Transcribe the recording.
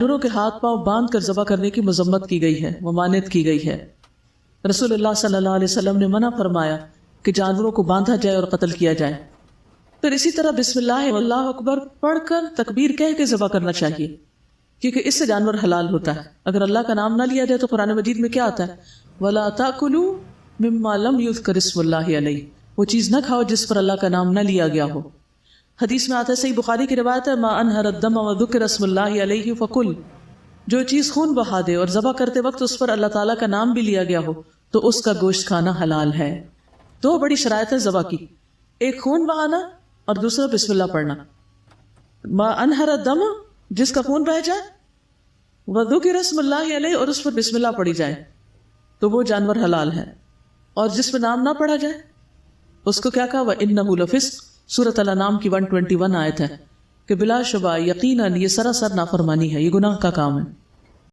جانوروں کے ہاتھ پاؤں باندھ کر ذبح کرنے کی مذمت کی گئی ہے، ممانعت کی گئی ہے۔ رسول اللہ صلی اللہ علیہ وسلم نے منع فرمایا کہ جانوروں کو باندھا جائے اور قتل کیا جائے۔ پھر اسی طرح بسم اللہ واللہ اکبر پڑھ کر تکبیر کہہ کے ذبح کرنا چاہیے، کیونکہ اس سے جانور حلال ہوتا ہے۔ اگر اللہ کا نام نہ لیا جائے تو قرآن مجید میں کیا آتا ہے؟ وَلَا تَأْكُلُوا مِمَّا لَمْ يُذْكَرِ اسْمُ اللَّهِ عَلَيْهِ، وہ چیز نہ کھاؤ جس پر اللہ کا نام نہ لیا گیا ہو۔ حدیث میں آتا ہے، صحیح بخاری کی روایت ہے، مَا أَنْهَرَ الدَّمَ وَذُكِرَ اسْمُ اللَّهِ عَلَيْهِ فَكُلْ، جو چیز خون بہا دے اور ذبح کرتے وقت اس پر اللہ تعالیٰ کا نام بھی لیا گیا ہو تو اس کا گوشت کھانا حلال ہے۔ دو بڑی شرائط ہے ذبح کی، ایک خون بہانا اور دوسرا بسم اللہ پڑھنا۔ ما انہر الدم، جس کا خون بہ جائے، وذکر اسم اللہ علیہ، اور اس پر بسم اللہ پڑھی جائے تو وہ جانور حلال ہے، اور جس پر نام نہ پڑھا جائے اس کو کیا کہا؟ وَإِنَّهُ لَفِسْقٌ، سورۃ الانعام کی 121 آیت ہے کہ بلا شبہ یقیناً یہ سراسر نافرمانی ہے، یہ گناہ کا کام ہے۔